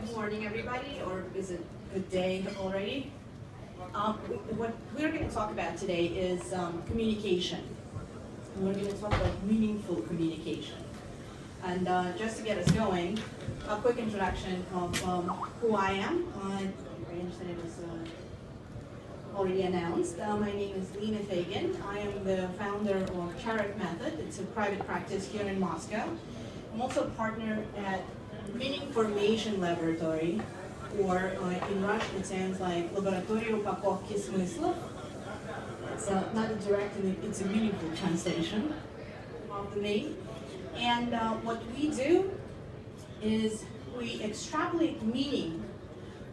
Good morning, everybody, or is it good day already? What we're going to talk about today is communication. And we're going to talk about meaningful communication. And just to get us going, a quick introduction of who I am. I understand it was already announced. My name is Lena Feygin. I am the founder of Charat method. It's a private practice here in Moscow. I'm also a partner at Information Laboratory, or in Russian it sounds like Labоратория, Упаковки, Смыслов. It's not a direct, it's a meaningful translation of the name. And what we do is we extrapolate meaning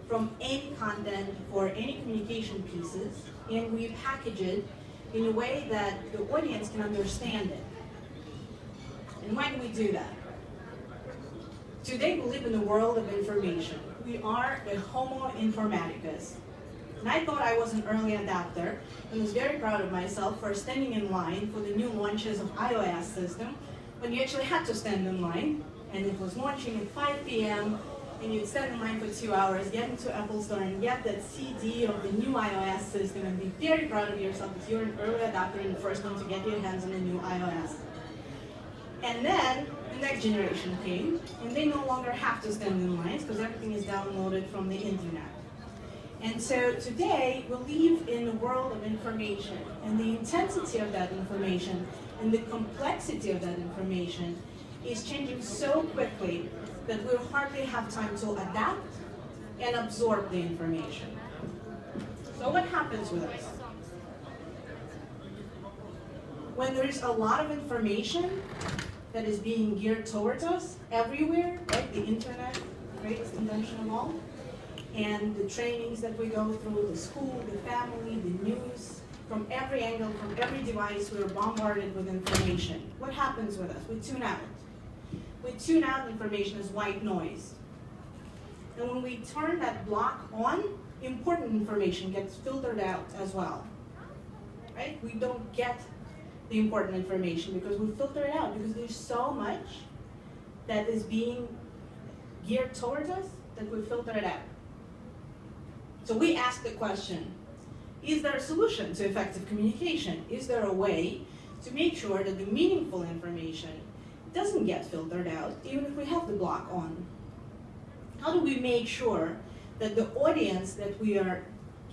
from any content or any communication pieces, and we package it in a way that the audience can understand it. And why do we do that? Today we live in a world of information. We are a homo informaticus. And I thought I was an early adopter and was very proud of myself for standing in line for the new launches of iOS system when you actually had to stand in line, and it was launching at 5 p.m. and you'd stand in line for 2 hours, get into Apple Store and get that CD of the new iOS system and be very proud of yourself because you're an early adopter and the first one to get your hands on the new iOS. And then the next generation came, and they no longer have to stand in lines because everything is downloaded from the internet. And so today, we live in a world of information, and the intensity of that information and the complexity of that information is changing so quickly that we'll hardly have time to adapt and absorb the information. So what happens with us? When there's a lot of information that is being geared towards us everywhere, right? The internet, greatest invention of all, and the trainings that we go through, the school, the family, the news, from every angle, from every device, we're bombarded with information. What happens with us? We tune out. We tune out information as white noise. And when we turn that block on, important information gets filtered out as well, right? We don't get the important information because we filter it out because there's so much that is being geared towards us that we filter it out. So we ask the question, is there a solution to effective communication? Is there a way to make sure that the meaningful information doesn't get filtered out even if we have the block on? How do we make sure that the audience that we are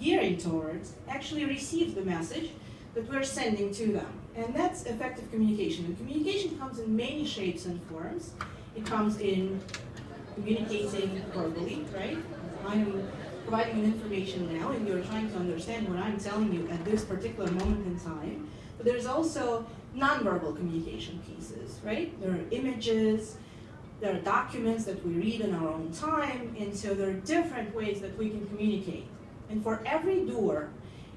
gearing towards actually receives the message that we're sending to them? And that's effective communication. And communication comes in many shapes and forms. It comes in communicating verbally, right? I am providing information now, and you're trying to understand what I'm telling you at this particular moment in time. But there's also nonverbal communication pieces, right? There are images, there are documents that we read in our own time, and so there are different ways that we can communicate. And for every door,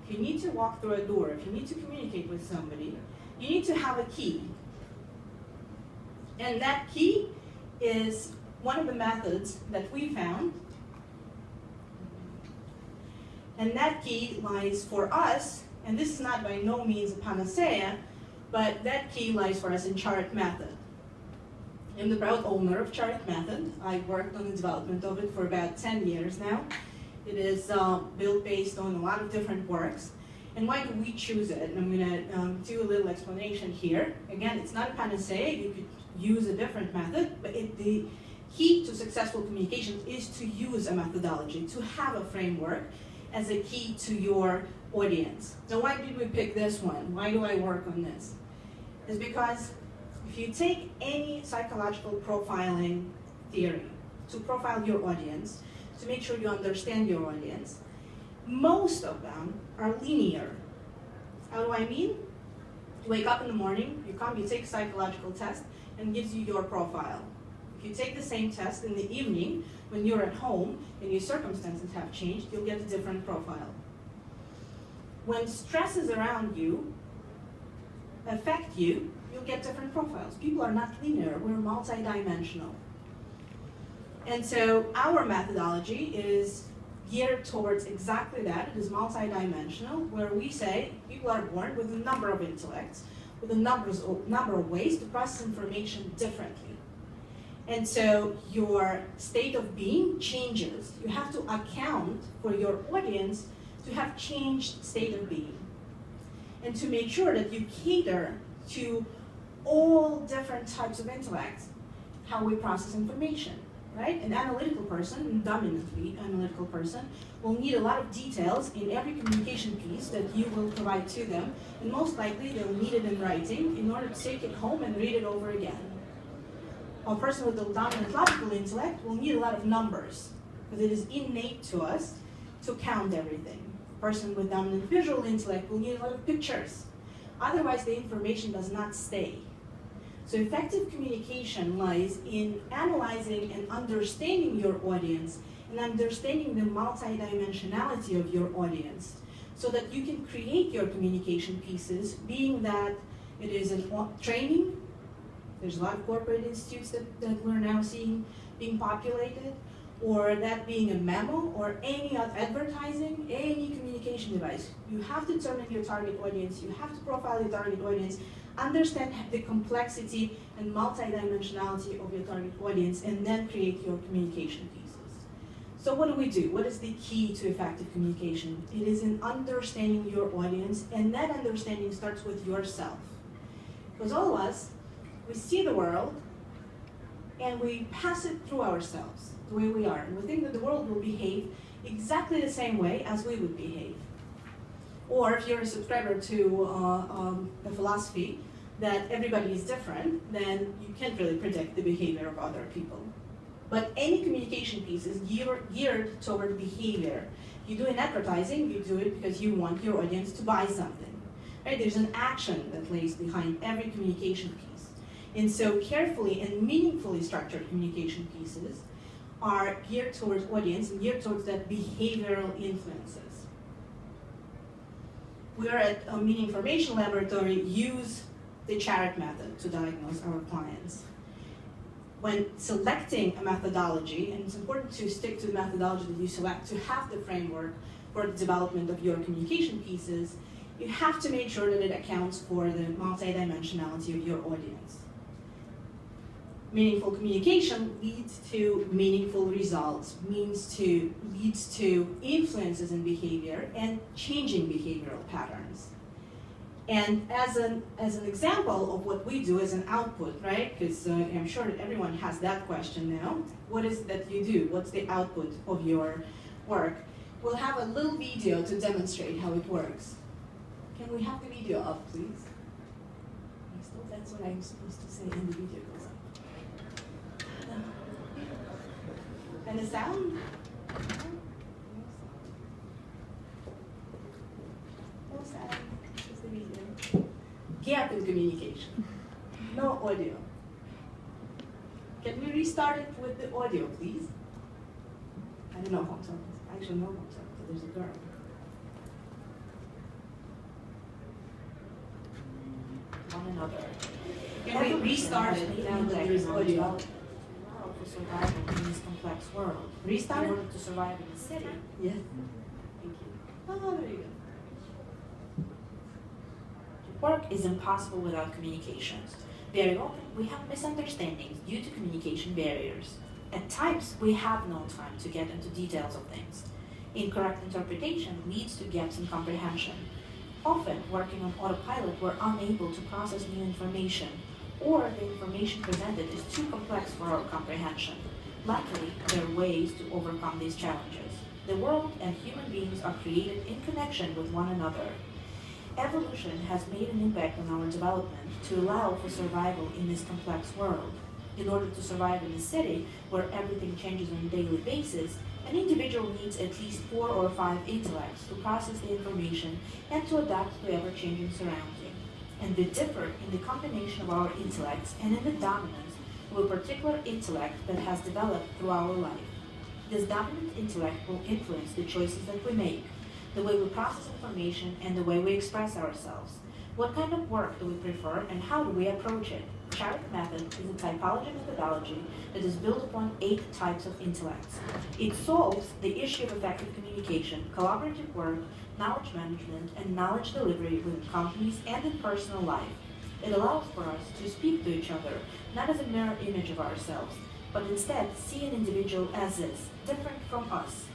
if you need to walk through a door, if you need to communicate with somebody, you need to have a key. And that key is one of the methods that we found. And that key lies for us, and this is not by no means a panacea, but that key lies for us in Charat method. I'm the proud owner of Charat method. I've worked on the development of it for about 10 years now. It is built based on a lot of different works. And why do we choose it? And I'm going to do a little explanation here. Again, it's not a panacea. You could use a different method, but the key to successful communication is to use a methodology, to have a framework as a key to your audience. Now, why did we pick this one? Why do I work on this? It's because if you take any psychological profiling theory to profile your audience, to make sure you understand your audience, most of them are linear. How do I mean? You wake up in the morning, you take a psychological test, and it gives you your profile. If you take the same test in the evening, when you're at home and your circumstances have changed, you'll get a different profile. When stresses around you affect you, you'll get different profiles. People are not linear, we're multidimensional. And so our methodology is geared towards exactly that. It is multidimensional, where we say people are born with a number of intellects, with a number of ways to process information differently. And so your state of being changes. You have to account for your audience to have changed state of being. And to make sure that you cater to all different types of intellects, how we process information, right? An analytical person, dominantly analytical person, will need a lot of details in every communication piece that you will provide to them, and most likely they'll need it in writing in order to take it home and read it over again. A person with a dominant logical intellect will need a lot of numbers, because it is innate to us to count everything. A person with dominant visual intellect will need a lot of pictures. Otherwise, the information does not stay. So effective communication lies in analyzing and understanding your audience and understanding the multidimensionality of your audience so that you can create your communication pieces, being that it is a training. There's a lot of corporate institutes that we're now seeing being populated, or that being a memo, or any other advertising, any communication device. You have to determine your target audience, you have to profile your target audience, understand the complexity and multidimensionality of your target audience, and then create your communication pieces. So what do? What is the key to effective communication? It is in understanding your audience, and that understanding starts with yourself. Because all of us, we see the world, and we pass it through ourselves, the way we are. And we think that the world will behave exactly the same way as we would behave. Or if you're a subscriber to the philosophy that everybody is different, then you can't really predict the behavior of other people. But any communication piece is geared toward behavior. You do in advertising, you do it because you want your audience to buy something. Right? There's an action that lays behind every communication piece. And so carefully and meaningfully structured communication pieces are geared towards audience and geared towards that behavioral influences. We are at a Meaning Information Laboratory use the Charat method to diagnose our clients. When selecting a methodology, and it's important to stick to the methodology that you select to have the framework for the development of your communication pieces, you have to make sure that it accounts for the multidimensionality of your audience. Meaningful communication leads to meaningful results, leads to influences in behavior and changing behavioral patterns. And as an example of what we do as an output, right? Because I'm sure that everyone has that question now. What is it that you do? What's the output of your work? We'll have a little video to demonstrate how it works. Can we have the video up, please? That's what I'm supposed to say in the video goes up. And the sound? No sound. Just the video. Gap in communication. No audio. Can we restart it with the audio, please? I don't know how to talk. I actually know how to talk, but there's a girl. One another. Can we restart it now that there's audio? To survive in this complex world. Restart? In order to survive in the city. Yes. Thank you. Oh, there you go. Work is impossible without communications. Very often, we have misunderstandings due to communication barriers. At times, we have no time to get into details of things. Incorrect interpretation leads to gaps in comprehension. Often, working on autopilot, we're unable to process new information, or the information presented is too complex for our comprehension. Luckily, there are ways to overcome these challenges. The world and human beings are created in connection with one another. Evolution has made an impact on our development to allow for survival in this complex world. In order to survive in a city where everything changes on a daily basis, an individual needs at least 4 or 5 intellects to process the information and to adapt to ever-changing surroundings. And we differ in the combination of our intellects and in the dominance of a particular intellect that has developed through our life. This dominant intellect will influence the choices that we make, the way we process information, and the way we express ourselves. What kind of work do we prefer, and how do we approach it? Charat method is a typology methodology that is built upon 8 types of intellects. It solves the issue of effective communication, collaborative work, knowledge management, and knowledge delivery within companies and in personal life. It allows for us to speak to each other, not as a mirror image of ourselves, but instead see an individual as is, different from us.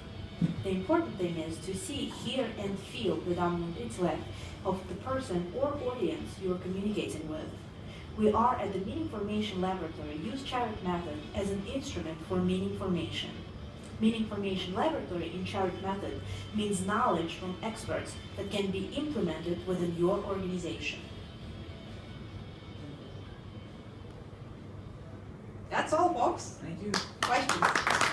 The important thing is to see, hear, and feel the dominant intellect of the person or audience you are communicating with. We are at the Meaning Formation Laboratory use Charat method as an instrument for meaning formation. Meaning Formation Laboratory in Charat method means knowledge from experts that can be implemented within your organization. That's all, folks. Thank you. Questions?